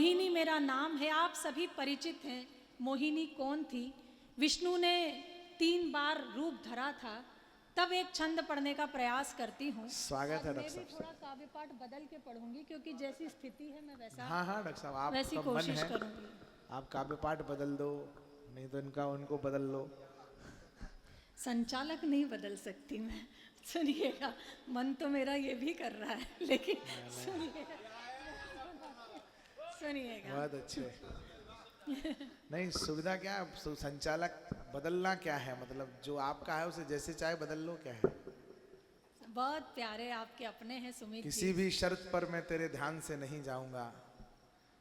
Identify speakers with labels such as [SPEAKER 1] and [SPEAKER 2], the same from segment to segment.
[SPEAKER 1] मोहिनी मेरा नाम है। आप सभी परिचित हैं मोहिनी कौन थी। विष्णु ने 3 बार रूप धरा था। तब एक छंद पढ़ने का प्रयास करती हूँ।
[SPEAKER 2] स्वागत है डॉक्टर
[SPEAKER 1] साहब। मैं भी थोड़ा काव्य पाठ बदल के पढ़ूंगी क्योंकि जैसी स्थिति है मैं वैसा
[SPEAKER 2] हाँ हाँ डॉक्टर साहब, आप
[SPEAKER 1] वैसी कोशिश करूंगी।
[SPEAKER 2] आप काव्य पाठ बदल दो, नहीं तो इनका उनको बदल लो।
[SPEAKER 1] संचालक नहीं बदल सकती मैं। सुनिएगा, मन तो मेरा ये भी कर रहा है, लेकिन सुनिएगा।
[SPEAKER 2] बहुत अच्छे। नहीं, सुविधा क्या है, संचालक बदलना क्या है, मतलब जो आपका है उसे जैसे चाहे बदल लो, क्या है।
[SPEAKER 1] बहुत प्यारे आपके अपने हैं सुमित।
[SPEAKER 2] किसी भी शर्त पर मैं तेरे ध्यान से नहीं जाऊंगा,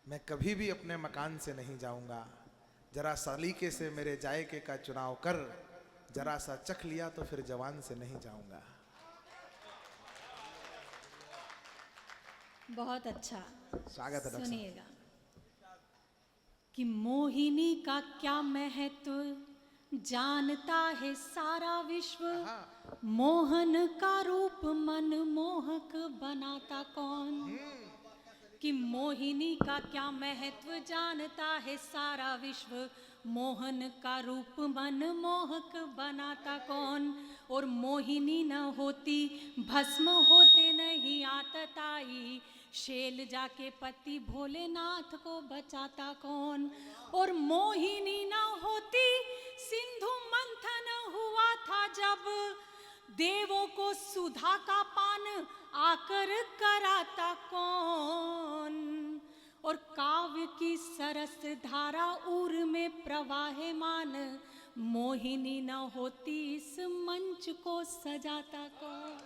[SPEAKER 2] मैं कभी भी अपने मकान से नहीं जाऊंगा। जरा सलीके से मेरे जायके का चुनाव कर, जरा सा चख लिया तो फिर जवान से नहीं जाऊंगा।
[SPEAKER 1] बहुत अच्छा।
[SPEAKER 2] स्वागत है।
[SPEAKER 1] सुनिएगा कि मोहिनी का क्या महत्व जानता है सारा विश्व। मोहन का रूप मन मोहक बनाता कौन। कि मोहिनी का क्या महत्व जानता है सारा विश्व। मोहन का रूप मन मोहक बनाता कौन। और मोहिनी न होती भस्म होते नहीं आतताई। शेल जाके पति भोलेनाथ को बचाता कौन। और मोहिनी न होती सिंधु मंथन हुआ था जब। देवों को सुधा का पान आकर कराता कौन। और काव्य की सरस धारा उर में प्रवाहमान। मोहिनी न होती इस मंच को सजाता कौन।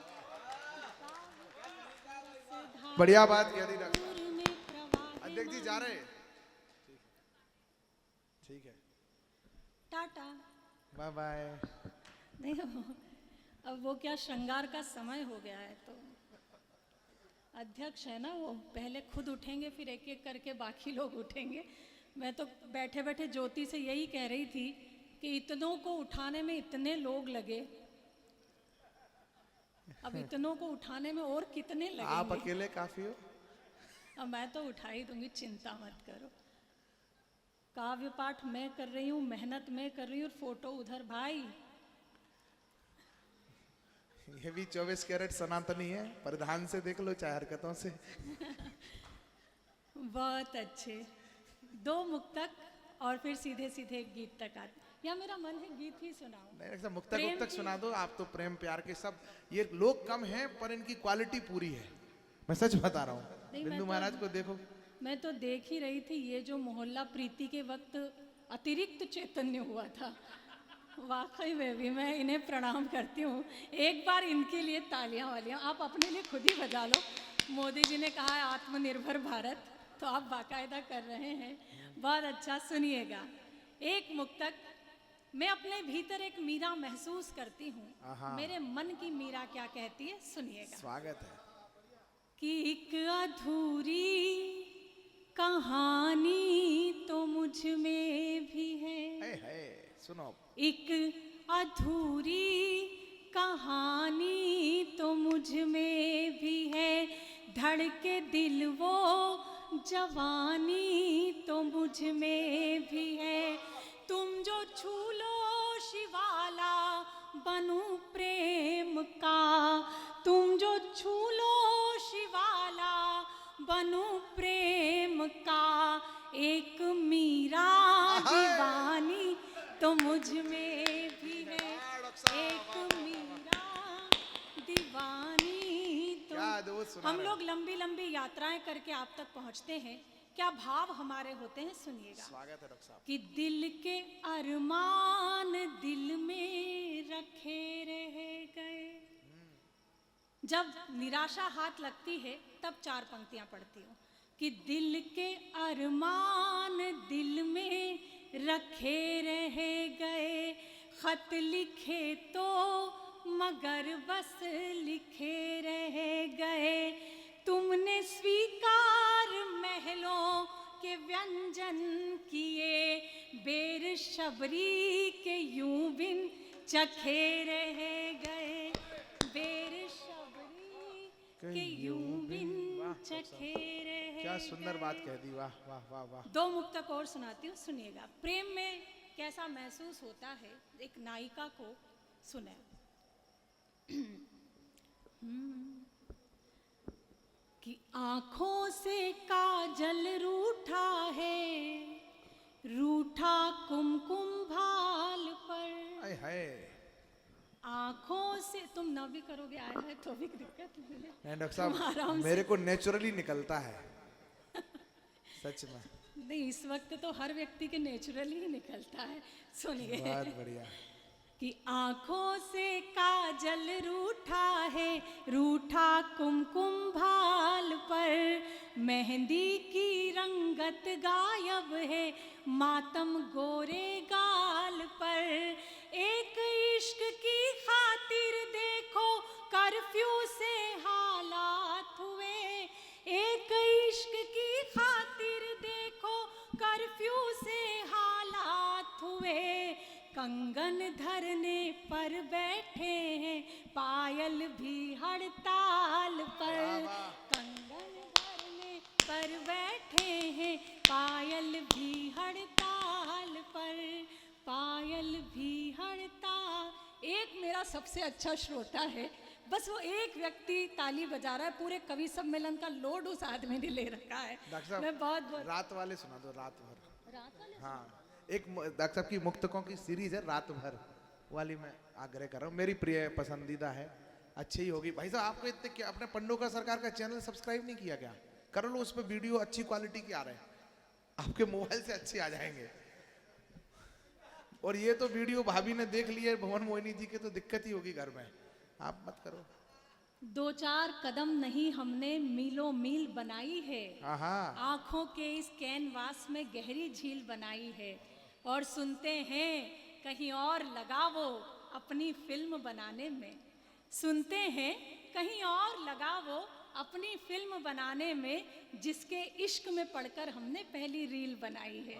[SPEAKER 2] बढ़िया बात कह दी डॉक्टर। अध्यक्ष जी जा रहे हैं। ठीक है,
[SPEAKER 1] टाटा
[SPEAKER 2] बाय बाय।
[SPEAKER 1] नहीं, अब वो क्या श्रृंगार का समय हो गया है, तो अध्यक्ष है ना, वो पहले खुद उठेंगे फिर एक एक करके बाकी लोग उठेंगे। मैं तो बैठे बैठे ज्योति से यही कह रही थी कि इतनों को उठाने में इतने लोग लगे, अब इतनों को उठाने में और कितने लगेंगे।
[SPEAKER 2] आप अकेले काफी हो।
[SPEAKER 1] अब मैं तो उठा ही दूंगी, चिंता मत करो। काव्य पाठ मैं कर रही हूँ, मेहनत मैं कर रही हूँ, और फोटो उधर भाई।
[SPEAKER 2] ये भी 24 कैरेट सनातनी है, परिधान से देख लो चाहे हरकतों से।
[SPEAKER 1] बहुत अच्छे। 2 मुक्तक और फिर सीधे सीधे एक गीत तक आते। या मेरा मन है गीत ही सुनाऊं।
[SPEAKER 2] नहीं, ऐसा मुक्तक मुक्तक सुना दो। आप तो प्रेम प्यार के सब, ये लोग कम हैं पर इनकी क्वालिटी पूरी है, मैं सच बता रहा हूँ। बिंदु महाराज को देखो। मैं
[SPEAKER 1] तो देख ही रही थी, ये जो मोहल्ला प्रीति के वक्त अतिरिक्त चैतन्य हुआ था, वाकई में भी मैं इन्हें प्रणाम करती हूँ। एक बार इनके लिए तालियां वालियां। आप अपने लिए खुद ही बजा लो। मोदी जी ने कहा है आत्मनिर्भर भारत, तो आप बाकायदा कर रहे हैं। बहुत अच्छा। सुनिएगा एक मुक्तक। मैं अपने भीतर एक मीरा महसूस करती हूँ। मेरे मन की मीरा क्या कहती है, सुनिएगा।
[SPEAKER 2] स्वागत है।
[SPEAKER 1] कि एक अधूरी कहानी तो मुझ में भी है।
[SPEAKER 2] सुनो।
[SPEAKER 1] एक अधूरी कहानी तो मुझ में भी है। धड़के दिल वो जवानी तो मुझ में भी है। तुम जो छू लो शिवाला बनूं प्रेम का। तुम जो छू लो शिवाला बनूं प्रेम का। एक मीरा दीवानी तो मुझ में भी है। एक मीरा दीवानी तो। हम लोग लंबी लंबी यात्राएं करके आप तक पहुंचते हैं। क्या भाव हमारे होते हैं, सुनिएगा।
[SPEAKER 2] स्वागत है डॉक्टर साहब।
[SPEAKER 1] कि दिल के अरमान दिल में रखे रह गए। जब निराशा हाथ लगती है तब 4 पंक्तियां पढ़ती हूँ। कि दिल के अरमान दिल में रखे रह गए। खत लिखे तो मगर बस लिखे रह गए। तुमने स्वीकार महलों के व्यंजन किए। बेर शबरी के यूं बिन चखे रह गए। बेर शबरी कि यूं बिन चखे रहे।
[SPEAKER 2] क्या सुंदर बात कह दी, वाह वाह वाह वाह।
[SPEAKER 1] दो मुक्तक और सुनाती हूँ, सुनिएगा। प्रेम में कैसा महसूस होता है, एक नायिका को सुने। कि आंखों से काजल रूठा है, रूठा कुमकुम भाल पर।
[SPEAKER 2] आय हाय।
[SPEAKER 1] आंखों से तुम न भी करोगे आया है तो भी दिक्कत नहीं है।
[SPEAKER 2] नहीं डॉक्टर साहब, मेरे को नेचुरली निकलता है सच में।
[SPEAKER 1] नहीं, इस वक्त तो हर व्यक्ति के नेचुरली ही निकलता है। सुनिए।
[SPEAKER 2] बहुत बढ़िया।
[SPEAKER 1] कि आंखों से काजल रूठा है, रूठा कुमकुम भाल पर। मेहंदी की रंगत गायब है, मातम गोरे गाल पर। एक इश्क की खातिर देखो कर्फ्यू से हालात हुए। एक इश्क की खातिर देखो कर्फ्यू से हालात हुए। कंगन धरने पर बैठे हैं, पायल भी हड़ताल पर। कंगन धरने पर बैठे हैं, पायल भी हड़ताल पर। पायल भी हड़ताल। एक मेरा सबसे अच्छा श्रोता है, बस वो एक व्यक्ति ताली बजा रहा है, पूरे कवि सम्मेलन का लोड उस आदमी ने ले रखा है। मैं बहुत
[SPEAKER 2] रात वाले सुना दो, रात भर।
[SPEAKER 1] रात वाले
[SPEAKER 2] हाँ, एक डॉक्टर साहब की मुक्तकों की सीरीज है रात भर वाली, मैं आग्रह कर रहा हूँ, मेरी प्रिय पसंदीदा है, अच्छी ही होगी। भाई साहब, आपको इतने क्या अपने पंडोका सरकार का चैनल सब्सक्राइब नहीं किया क्या? कर लो, उस पर वीडियो अच्छी क्वालिटी के आ रहे हैं, आपके मोबाइल से अच्छे आ जाएंगे। और ये तो वीडियो भाभी ने देख लिया भुवन मोहिनी जी के, तो दिक्कत ही होगी घर में, आप मत करो।
[SPEAKER 1] दो चार कदम नहीं हमने मीलों मील बनाई है। आंखों के इस कैनवास में गहरी झील बनाई है। और सुनते हैं कहीं और लगा वो अपनी फिल्म बनाने में। सुनते हैं कहीं और लगा वो अपनी फिल्म बनाने में, जिसके इश्क में पढ़कर हमने पहली रील बनाई है।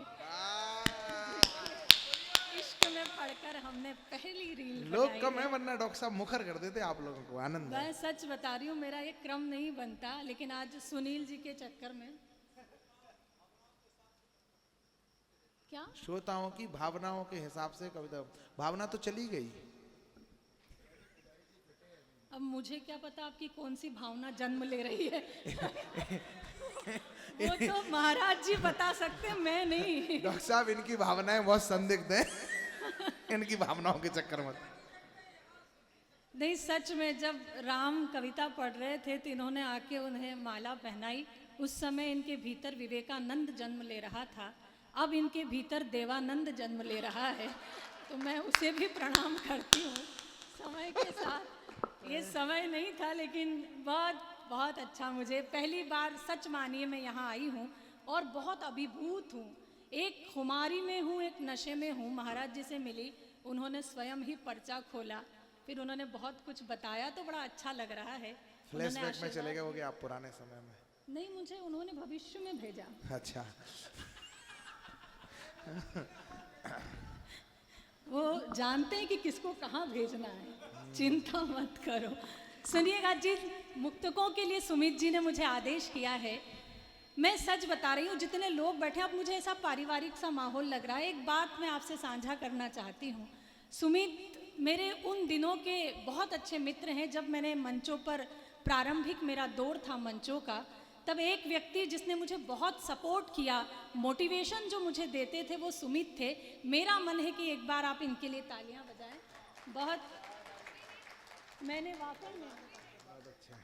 [SPEAKER 1] इश्क में पढ़कर हमने पहली रील बनाई।
[SPEAKER 2] लोग कम है, वरना डॉक्टर साहब मुखर कर देते आप लोगों को। आनंद है।
[SPEAKER 1] मैं सच बता रही हूँ, मेरा ये क्रम नहीं बनता, लेकिन आज सुनील जी के चक्कर में। क्या
[SPEAKER 2] श्रोताओं की भावनाओं के हिसाब से कविता, भावना तो चली गई।
[SPEAKER 1] अब मुझे क्या पता आपकी कौन सी भावना जन्म ले रही है। वो तो महाराज जी बता सकते, मैं नहीं।
[SPEAKER 2] डॉक्टर साहब, इनकी भावनाएं बहुत संदिग्ध हैं। इनकी भावनाओं के चक्कर में
[SPEAKER 1] नहीं, सच में जब राम कविता पढ़ रहे थे तो इन्होंने आके उन्हें माला पहनाई। उस समय इनके भीतर विवेकानंद जन्म ले रहा था, अब इनके भीतर देवानंद जन्म ले रहा है। तो मैं उसे भी प्रणाम करती हूँ। समय के साथ ये समय नहीं था, लेकिन बहुत बहुत अच्छा। मुझे पहली बार सच मानिए मैं यहाँ आई हूँ और बहुत अभिभूत हूँ। एक खुमारी में हूँ, एक नशे में हूँ। महाराज जी से मिली, उन्होंने स्वयं ही पर्चा खोला, फिर उन्होंने बहुत कुछ बताया, तो बड़ा अच्छा लग रहा है।
[SPEAKER 2] फ्लैशबैक में चले गए होगे आप पुराने समय में?
[SPEAKER 1] नहीं, मुझे उन्होंने भविष्य में भेजा।
[SPEAKER 2] अच्छा।
[SPEAKER 1] वो जानते हैं कि किसको कहाँ भेजना है, चिंता मत करो। सुनिएगा, जिन मुक्तकों के लिए सुमित जी ने मुझे आदेश किया है, मैं सच बता रही हूँ, जितने लोग बैठे, अब मुझे ऐसा पारिवारिक सा माहौल लग रहा है। एक बात मैं आपसे साझा करना चाहती हूँ। सुमित मेरे उन दिनों के बहुत अच्छे मित्र हैं, जब मैंने मंचों पर प्रारंभिक मेरा दौर था मंचों का, तब एक व्यक्ति जिसने मुझे बहुत सपोर्ट किया, मोटिवेशन जो मुझे देते थे, वो सुमित थे। मेरा मन है कि एक बार आप इनके लिए तालियां बजाएं। बहुत मैंने वाकई में
[SPEAKER 2] बहुत अच्छा।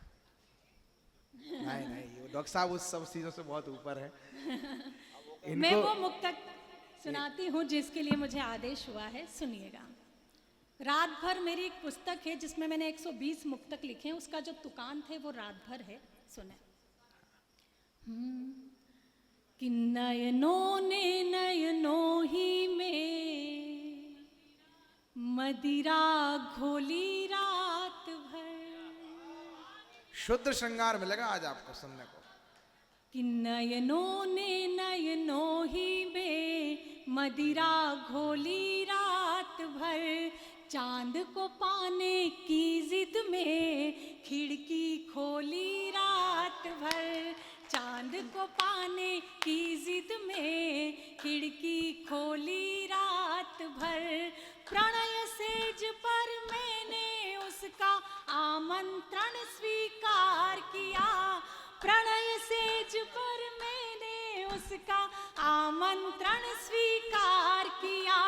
[SPEAKER 2] नहीं, डॉक्टर साहब उस सब चीजों से बहुत ऊपर है।
[SPEAKER 1] मैं वो मुक्तक सुनाती हूँ जिसके लिए मुझे आदेश हुआ है। सुनिएगा। रात भर मेरी एक पुस्तक है जिसमें मैंने 120 मुक्तक लिखे हैं, उसका जो तुकांत है वो रात भर है। सुने। कि नयनों ने नयनों ही में मदिरा घोली रात भर।
[SPEAKER 2] शुद्ध श्रृंगार मिलेगा आज आपको सुनने को।
[SPEAKER 1] कि नयनों ने नयनों ही में मदिरा घोली रात भर। चांद को पाने की जिद में खिड़की खोली रात भर, चांद को पाने की जिद में खिड़की खोली रात भर, प्रणय सेज पर मैंने उसका आमंत्रण स्वीकार किया, प्रणय सेज पर मैंने उसका आमंत्रण स्वीकार किया।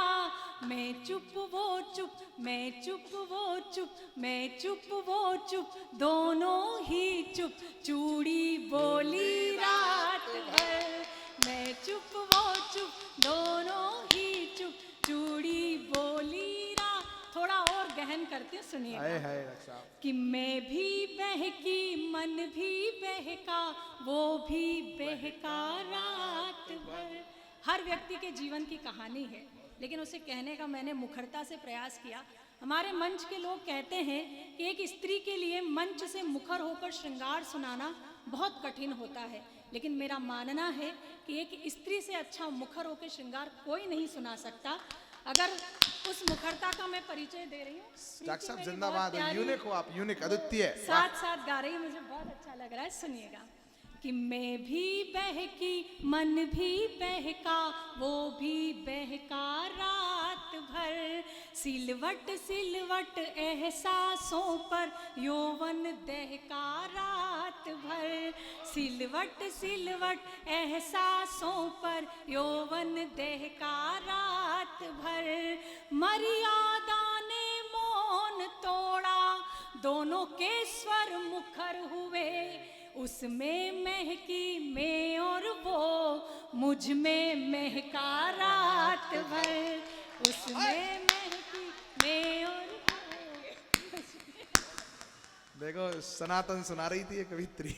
[SPEAKER 1] मैं चुप वो चुप, मैं चुप वो चुप, मैं चुप वो चुप, दोनों ही चुप, चूड़ी बोली रात भर। मैं चुप वो चुप, दोनों ही चुप, चूड़ी बोली रात। थोड़ा और गहन करते हैं, सुनिएगा। कि मैं भी बहकी मन भी बहका, वो भी बहका रात भर। हर व्यक्ति के जीवन की कहानी है, लेकिन उसे कहने का मैंने मुखरता से प्रयास किया। हमारे मंच के लोग कहते हैं कि एक स्त्री के लिए मंच से मुखर होकर श्रृंगार सुनाना बहुत कठिन होता है, लेकिन मेरा मानना है कि एक स्त्री से अच्छा मुखर होकर श्रृंगार कोई नहीं सुना सकता। अगर उस मुखरता का मैं परिचय दे रही हूँ,
[SPEAKER 2] डॉक्टर साहब जिंदाबाद, यूनिक हो आप, यूनिक, अद्वितीय।
[SPEAKER 1] साथ साथ गा रही हूँ, मुझे बहुत अच्छा लग रहा है, सुनिएगा। कि मैं भी बहकी मन भी बहका, वो भी बहका रात भर, सिलवट सिलवट एहसासों पर यौवन दहका रात भर, सिलवट सिलवट एहसासों पर यौवन दहका रात भर, मर्यादा ने मौन तोड़ा, दोनों के स्वर मुखर हुए, उसमें महकी मैं और वो मुझ में महका रात भर, उसमें महकी मैं और वो।
[SPEAKER 2] देखो सनातन सुना रही थी ये कवित्री।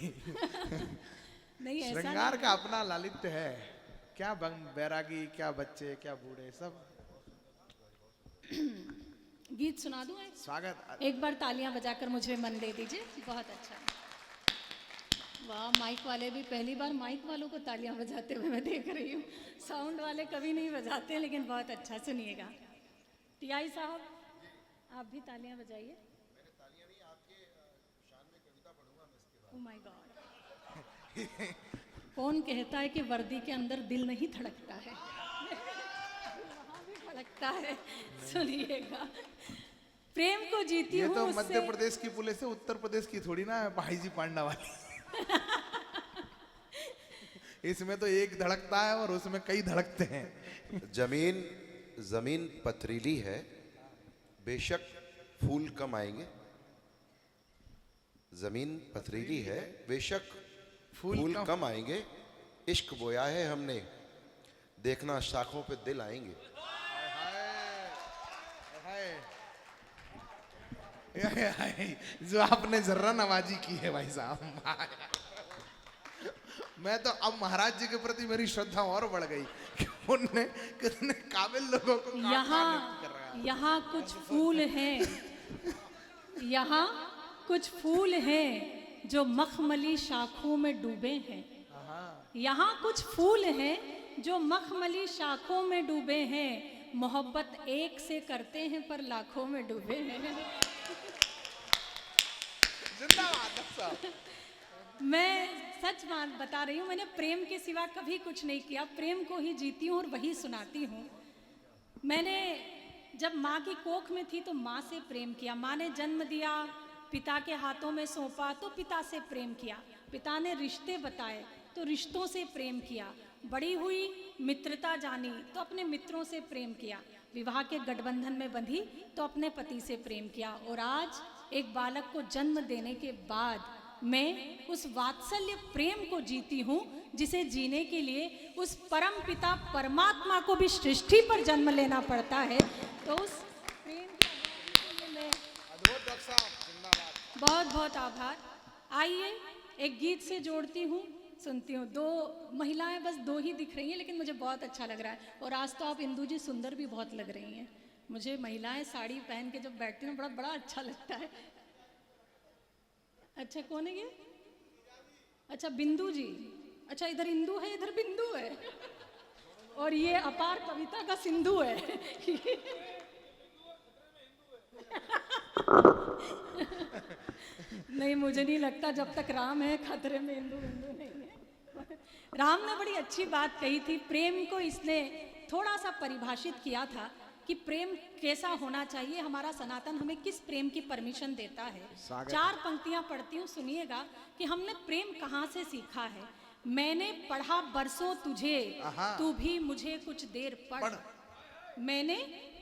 [SPEAKER 1] नहीं, ऐसा
[SPEAKER 2] श्रृंगार का अपना लालित्य है। क्या बैरागी, क्या बच्चे, क्या बूढ़े, सब।
[SPEAKER 1] गीत सुना दूं?
[SPEAKER 2] स्वागत।
[SPEAKER 1] एक बार तालियां बजाकर मुझे मन दे दीजिए, बहुत अच्छा। वाह, माइक वाले भी, पहली बार माइक वालों को तालियां बजाते हुए मैं देख रही हूँ। साउंड वाले कभी नहीं बजाते, लेकिन बहुत अच्छा। सुनिएगा, टीआई साहब आप भी तालियां बजाइए। ओह माय गॉड, कौन कहता है कि वर्दी के अंदर दिल नहीं धड़कता है? वहाँ भी धड़कता है। सुनिएगा, प्रेम को जीती हूँ।
[SPEAKER 2] ये तो मध्य प्रदेश की पुलिस है, उत्तर प्रदेश की थोड़ी ना, भाई जी पांडा वाली। इसमें तो एक धड़कता है और उसमें कई धड़कते हैं।
[SPEAKER 3] जमीन पथरीली है, बेशक फूल कम आएंगे। जमीन पथरीली है, बेशक फूल कम आएंगे। इश्क बोया है हमने, देखना शाखों पे दिल आएंगे।
[SPEAKER 2] जो आपने जर्रा नवाजी की है भाई साहब, मैं तो अब महाराज जी के प्रति मेरी श्रद्धा और बढ़ गई कि उनने कितने काबिल लोगों को
[SPEAKER 1] यहाँ कुछ फूल हैं, यहाँ कुछ फूल हैं जो मखमली शाखों में डूबे हैं। यहाँ कुछ फूल हैं जो मखमली शाखों में डूबे हैं, मोहब्बत एक से करते हैं पर लाखों में डूबे हैं। मैं सच बात बता रही हूँ, मैंने प्रेम के सिवा कभी कुछ नहीं किया, प्रेम को ही जीती हूँ और वही सुनाती हूँ। मैंने जब माँ की कोख में थी तो माँ से प्रेम किया, माँ ने जन्म दिया, पिता के हाथों में सौंपा तो पिता से प्रेम किया, पिता ने रिश्ते बताए तो रिश्तों से प्रेम किया, बड़ी हुई मित्रता जानी तो अपने मित्रों से प्रेम किया, विवाह के गठबंधन में बंधी तो अपने पति से प्रेम किया, और आज एक बालक को जन्म देने के बाद मैं उस वात्सल्य प्रेम को जीती हूँ जिसे जीने के लिए उस परम पिता परमात्मा को भी सृष्टि पर जन्म लेना पड़ता है। तो उस प्रेम के मैं बहुत बहुत आभार। आइए एक गीत से जोड़ती हूँ, सुनती हूँ। दो महिलाएं बस दो ही दिख रही हैं, लेकिन मुझे बहुत अच्छा लग रहा है, और आज तो आप इंदू जी सुंदर भी बहुत लग रही हैं। मुझे महिलाएं साड़ी पहन के जब बैठती हैं बड़ा बड़ा अच्छा लगता है। अच्छा कौन है ये? अच्छा बिंदु जी, अच्छा इधर इंदू है इधर बिंदु है, और ये अपार कविता का सिंधु है। नहीं, मुझे नहीं लगता जब तक राम है खतरे में हिंदू हिंदू नहीं है। राम ने बड़ी अच्छी बात कही थी। प्रेम को इसने थोड़ा सा परिभाषित किया था कि प्रेम कैसा होना चाहिए। हमारा सनातन हमें किस प्रेम की परमिशन देता है। 4 पंक्तियां पढ़ती हूँ, सुनिएगा कि हमने प्रेम कहाँ से सीखा है। मैंने पढ़ा बरसों तुझे, तू भी मुझे कुछ देर पढ़। मैंने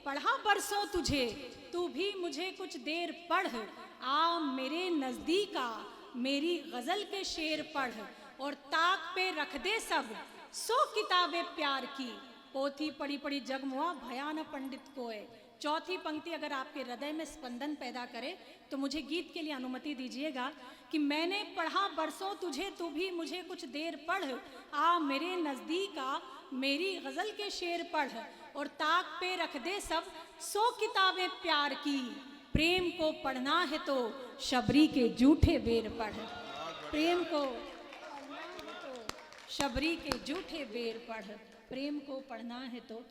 [SPEAKER 1] पढ़ा बरसों तुझे, तू भी मुझे कुछ देर पढ़। आ मेरे नजदीक आ, मेरी गजल के शेर पढ़। और ताक पे रख दे सब 100 किताबें प्यार की। पोथी पढ़ी पढ़ी जगमुआ, भयान पंडित कोय। चौथी पंक्ति अगर आपके हृदय में स्पंदन पैदा करे तो मुझे गीत के लिए अनुमति दीजिएगा कि मैंने पढ़ा बरसों तुझे, तू भी मुझे कुछ देर पढ़। आ मेरे नजदीक आ, मेरी गजल के शेर पढ़। और ताक पे रख दे सब 100 किताबें प्यार की। प्रेम को पढ़ना है तो शबरी के जूठे बेर पढ़। प्रेम को पढ़ना है तो शबरी के जूठे बेर पढ़। प्रेम को पढ़ना है तो।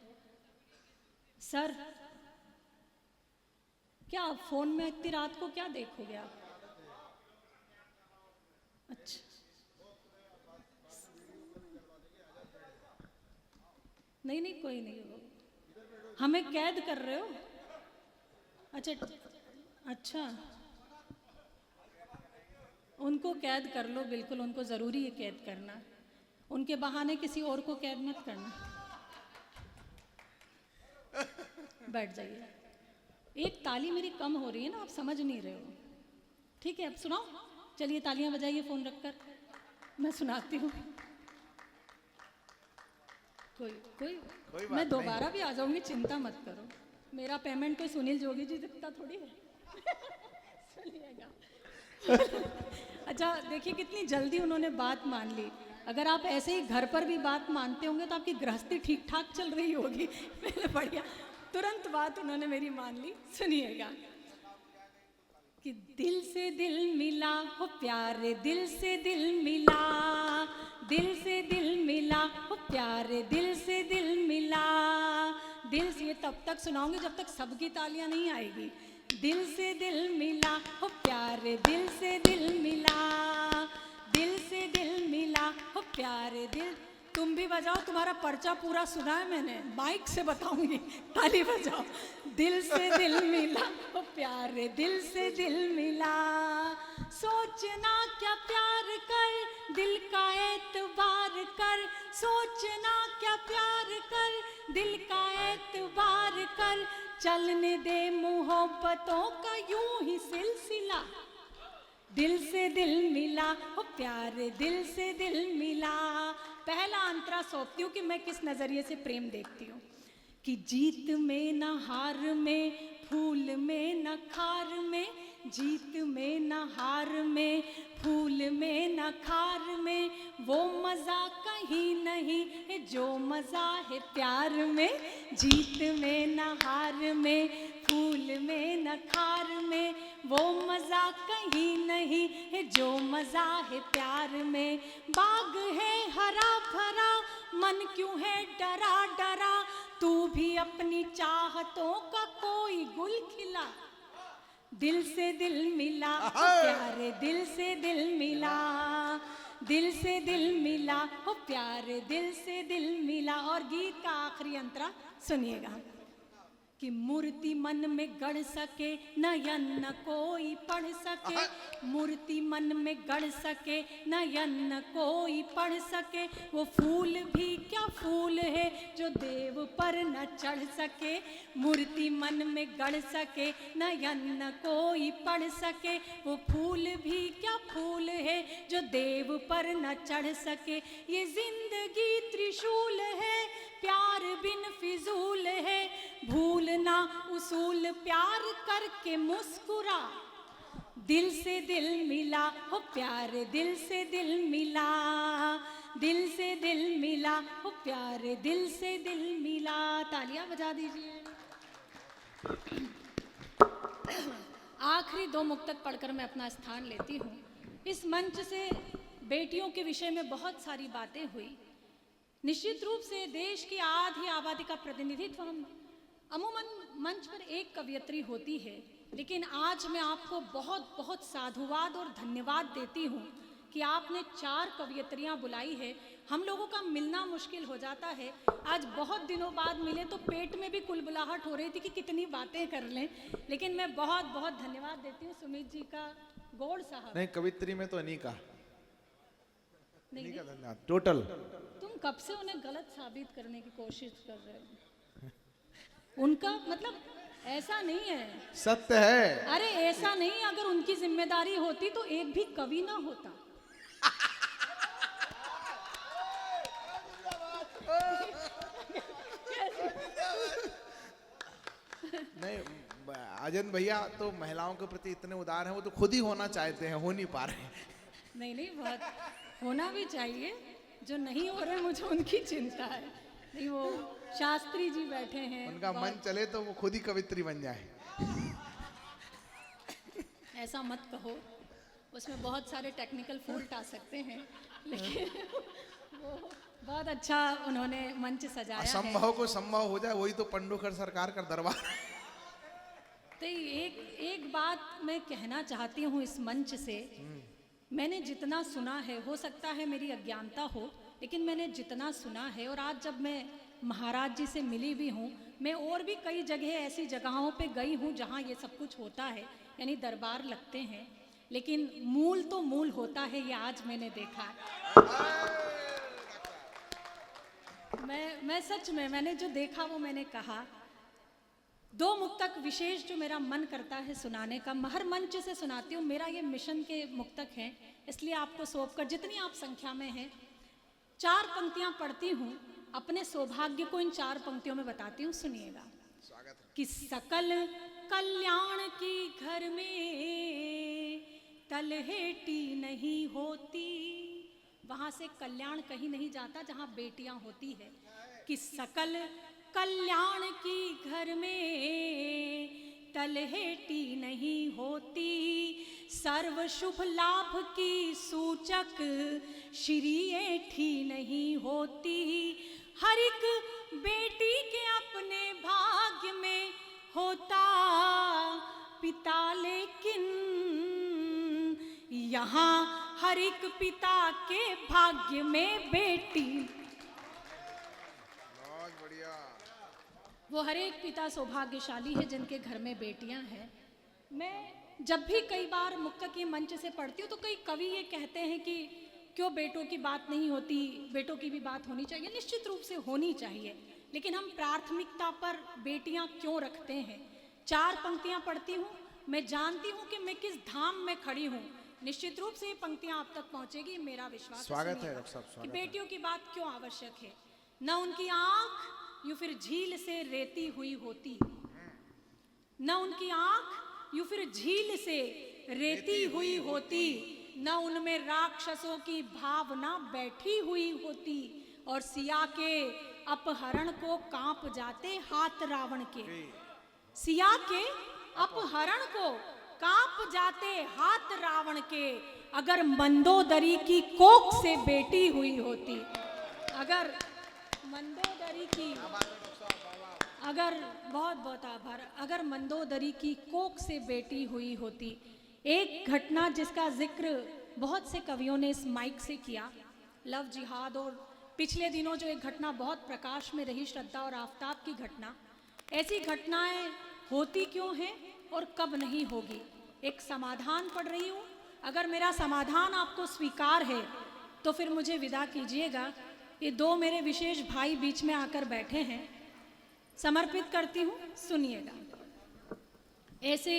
[SPEAKER 1] सर, क्या आप फोन में इतनी रात को क्या देखोगे आप? अच्छा, नहीं नहीं कोई नहीं, हमें कैद कर रहे हो? अच्छा, उनको कैद कर लो, बिल्कुल उनको ज़रूरी है कैद करना। उनके बहाने किसी और को कैद मत करना। बैठ जाइए। एक ताली मेरी कम हो रही है ना, आप समझ नहीं रहे हो। ठीक है, अब सुनाओ। चलिए तालियां बजाइए फ़ोन रखकर, मैं सुनाती हूँ। कोई मैं दोबारा भी आ जाऊंगी, चिंता मत करो। मेरा पेमेंट कोई सुनील जोगी जी जितना थोड़ी है। सुनिएगा। अच्छा, देखिए कितनी जल्दी उन्होंने बात मान ली। अगर आप ऐसे ही घर पर भी बात मानते होंगे तो आपकी गृहस्थी ठीक ठाक चल रही होगी। मैंने बढ़िया, तुरंत बात उन्होंने मेरी मान ली। सुनिएगा कि दिल से दिल मिला हो प्यारे, दिल से दिल मिला, दिल से दिल मिला हो प्यारे, दिल से दिल मिला। दिल से, ये तब तक सुनाऊंगी जब तक सबकी तालियां नहीं आएगी। दिल से दिल मिला हो प्यारे, दिल से दिल मिला, दिल से दिल मिला हो प्यारे दिल। तुम भी बजाओ, तुम्हारा पर्चा पूरा सुना है मैंने, माइक से बताऊंगी, ताली बजाओ। दिल से दिल मिला ओ प्यारे, दिल से दिल मिला। सोचना क्या प्यार कर, दिल का एतबार कर। सोचना क्या प्यार कर, दिल का एतबार कर। चलने दे मोहब्बतों का यूं ही सिलसिला। दिल से दिल मिला ओ प्यारे, दिल से दिल मिला। पहला अंतरा सौंपती हूँ कि मैं किस नजरिए से प्रेम देखती हूँ। कि जीत में न हार में, फूल में न खार में, जीत में न हार में, फूल में न खार में, वो मजा कहीं नहीं है जो मजा है प्यार में। जीत में न हार में, फूल में न खार में, वो मजा कहीं नहीं है जो मजा है प्यार में। बाग है हरा भरा, मन क्यों है डरा डरा, तू भी अपनी चाहतों का कोई गुल खिला। दिल से दिल मिला ओ प्यारे, दिल से दिल मिला, दिल से दिल मिला ओ प्यारे, दिल से दिल मिला। और गीत का आखिरी अंतरा सुनिएगा कि मूर्ति मन में गढ़ सके, नयन न कोई पढ़ सके। मूर्ति मन में गढ़ सके, नयन न कोई पढ़ सके। वो फूल भी क्या फूल है जो देव पर न चढ़ सके। मूर्ति मन में गढ़ सके, नयन न कोई पढ़ सके। वो फूल भी क्या फूल है जो देव पर न चढ़ सके। ये जिंदगी त्रिशूल है, प्यार बिन फिजूल है। भूलना उसूल, प्यार करके मुस्कुरा। दिल से दिल मिला हो प्यारे, दिल से दिल मिला, दिल से दिल मिला हो प्यारे, दिल से दिल मिला। तालियां बजा दीजिए। आखिरी 2 मुक्तक पढ़कर मैं अपना स्थान लेती हूँ। इस मंच से बेटियों के विषय में बहुत सारी बातें हुई। निश्चित रूप से देश की आधी आबादी का प्रतिनिधित्व हम अमूमन मंच पर एक कवयित्री होती है, लेकिन आज मैं आपको बहुत बहुत साधुवाद और धन्यवाद देती हूँ कि आपने 4 कवयित्रियाँ बुलाई है। हम लोगों का मिलना मुश्किल हो जाता है, आज बहुत दिनों बाद मिले तो पेट में भी कुलबुलाहट हो रही थी कि कितनी बातें कर लें, लेकिन मैं बहुत बहुत धन्यवाद देती हूँ सुमित जी का, गौड़ साहब।
[SPEAKER 2] नहीं, कवित्री में तो अनीका
[SPEAKER 1] नहीं,
[SPEAKER 2] का धन्यवाद टोटल।
[SPEAKER 1] तुम कब से उन्हें गलत साबित करने की कोशिश कर रहे हो? उनका मतलब ऐसा नहीं है,
[SPEAKER 2] सत्य है।
[SPEAKER 1] अरे ऐसा नहीं, अगर उनकी जिम्मेदारी होती तो एक भी कवि ना होता।
[SPEAKER 2] नहीं, अजन भैया तो महिलाओं के प्रति इतने उदार हैं, वो तो खुद ही होना चाहते हैं, हो नहीं पा रहे हैं।
[SPEAKER 1] नहीं नहीं, बहुत होना भी चाहिए, जो नहीं हो रहे मुझे उनकी चिंता है। नहीं, वो शास्त्री जी बैठे हैं,
[SPEAKER 2] उनका मन चले तो वो खुद ही कवित्री बन जाए।
[SPEAKER 1] ऐसा मत कहो, उसमें बहुत सारे टेक्निकल फॉल्ट आ सकते हैं, लेकिन वो बहुत अच्छा उन्होंने मंच सजाया है।
[SPEAKER 2] असंभव को संभव हो जाए, वही तो पंडोखर सरकार का दरबार है।
[SPEAKER 1] तो एक बात मैं कहना चाहती हूँ इस मंच से, मैंने जितना सुना है, हो सकता है मेरी अज्ञानता हो, लेकिन मैंने जितना सुना है, और आज जब मैं महाराज जी से मिली भी हूँ, मैं और भी कई जगह ऐसी जगहों पे गई हूँ जहाँ ये सब कुछ होता है, यानी दरबार लगते हैं, लेकिन मूल तो मूल होता है, ये आज मैंने देखा है। मैं सच में, मैंने जो देखा वो मैंने कहा। 2 मुक्तक विशेष जो मेरा मन करता है सुनाने का, हर मंच से सुनाती हूँ, मेरा ये मिशन के मुक्तक हैं, इसलिए आपको सौंप कर, जितनी आप संख्या में हैं, 4 पंक्तियां पढ़ती हूँ, अपने सौभाग्य को इन 4 पंक्तियों में बताती हूँ, सुनिएगा। कि सकल कल्याण की घर में तलहेटी नहीं होती, वहां से कल्याण कहीं नहीं जाता जहां बेटियां होती है। कि सकल कल्याण की घर में तलहेटी नहीं होती, सर्व शुभ लाभ की सूचक श्री ऐठी नहीं होती, हर एक बेटी के अपने भाग्य में होता पिता, लेकिन यहाँ हर एक पिता के भाग्य में बेटी।
[SPEAKER 2] बहुत बढ़िया।
[SPEAKER 1] वो हर एक पिता सौभाग्यशाली है जिनके घर में बेटियां हैं। मैं जब भी कई बार मुक्तक के मंच से पढ़ती हूँ तो कई कवि ये कहते हैं कि क्यों बेटों की बात नहीं होती, बेटों की भी बात होनी चाहिए। निश्चित रूप से होनी चाहिए, लेकिन हम प्राथमिकता पर बेटियां क्यों रखते हैं? 4 पंक्तियां पढ़ती हूँ, मैं जानती हूँ कि मैं किस धाम में खड़ी हूँ। निश्चित रूप से ये पंक्तियां आप तक पहुंचेगी, मेरा विश्वास।
[SPEAKER 2] स्वागत है डॉक्टर साहब,
[SPEAKER 1] कि
[SPEAKER 2] स्वागत
[SPEAKER 1] बेटियों की बात क्यों आवश्यक है। न उनकी आंख यूं फिर झील से रेती हुई होती, न उनकी आंख यूं फिर झील से रेती हुई होती, न उनमें राक्षसों की भावना बैठी हुई होती, और सिया के अपहरण को कांप जाते हाथ रावण के। सिया के अपहरण को कांप जाते हाथ रावण के, अगर मंदोदरी की कोख से बेटी हुई होती, अगर मंदोदरी की, अगर बहुत बहुत आभार, अगर मंदोदरी की कोख से बेटी हुई होती। एक घटना जिसका जिक्र बहुत से कवियों ने इस माइक से किया, लव जिहाद, और पिछले दिनों जो एक घटना बहुत प्रकाश में रही, श्रद्धा और आफताब की घटना। ऐसी घटनाएं होती क्यों हैं और कब नहीं होगी? एक समाधान पढ़ रही हूँ, अगर मेरा समाधान आपको स्वीकार है तो फिर मुझे विदा कीजिएगा। ये 2 मेरे विशेष भाई बीच में आकर बैठे हैं, समर्पित करती हूँ, सुनिएगा। ऐसे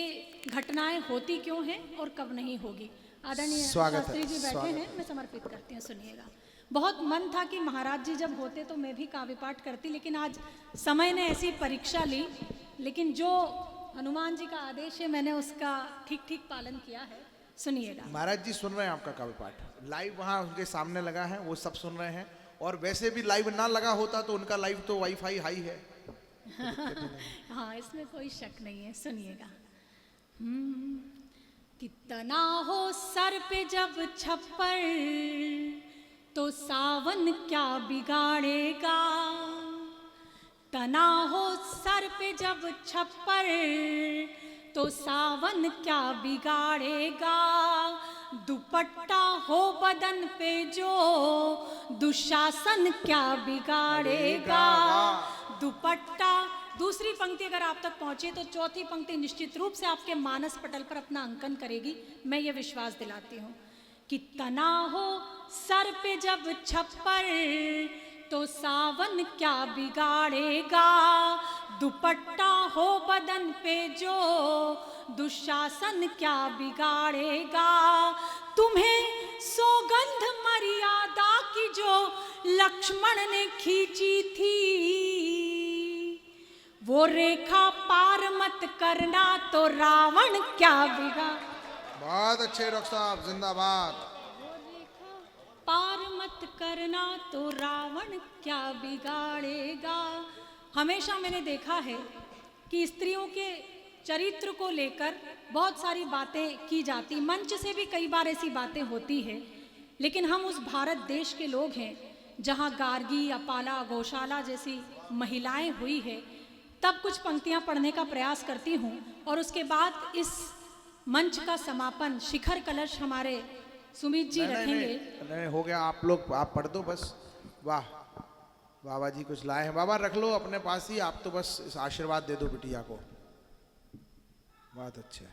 [SPEAKER 1] घटनाएं होती क्यों हैं और कब नहीं होगी? आदरणीय शास्त्री जी बैठे हैं, मैं समर्पित करती हूँ, सुनिएगा। बहुत मन था कि महाराज जी जब होते तो मैं भी काव्य पाठ करती, लेकिन आज समय ने ऐसी परीक्षा ली, लेकिन जो हनुमान जी का आदेश है मैंने उसका ठीक ठीक पालन किया है, सुनिएगा।
[SPEAKER 2] महाराज जी सुन रहे हैं आपका काव्य पाठ, लाइव वहाँ उनके सामने लगा है, वो सब सुन रहे हैं। और वैसे भी लाइव ना लगा होता तो उनका लाइव तो वाईफाई हाई है।
[SPEAKER 1] हाँ, इसमें कोई शक नहीं है, सुनिएगा। कितना हो सर पे जब छप्पर, तो सावन क्या बिगाड़ेगा। तना हो सर पे जब छप्पर, तो सावन क्या बिगाड़ेगा, दुपट्टा हो बदन पे जो दुशासन क्या बिगाड़ेगा, दुपट्टा। दूसरी पंक्ति अगर आप तक पहुंचे तो चौथी पंक्ति निश्चित रूप से आपके मानस पटल पर अपना अंकन करेगी, मैं ये विश्वास दिलाती हूँ कि तना हो सर पे जब छप्पर तो सावन क्या बिगाड़ेगा, दुपट्टा हो बदन पे जो दुशासन क्या बिगाड़ेगा, तुम्हें सौगंध मर्यादा की जो लक्ष्मण ने खींची थी, वो रेखा पार मत करना तो रावण क्या बिगाड़।
[SPEAKER 2] बहुत अच्छे डॉक्टर साहब, जिंदाबाद।
[SPEAKER 1] पार मत करना तो रावण क्या बिगाड़ेगा। हमेशा मैंने देखा है कि स्त्रियों के चरित्र को लेकर बहुत सारी बातें की जाती, मंच से भी कई बार ऐसी बातें होती है, लेकिन हम उस भारत देश के लोग हैं जहां गार्गी, अपाला, गौशाला जैसी महिलाएं हुई है, तब कुछ पंक्तियां पढ़ने का प्रयास करती हूँ और उसके बाद इस मंच का समापन शिखर कलश हमारे सुमित जी रखेंगे।
[SPEAKER 2] नहीं, हो गया, आप लोग आप पढ़ दो बस। वाह, बाबा जी कुछ लाए हैं, बाबा रख लो अपने पास ही, आप तो बस आशीर्वाद दे दो बिटिया को। बहुत अच्छे।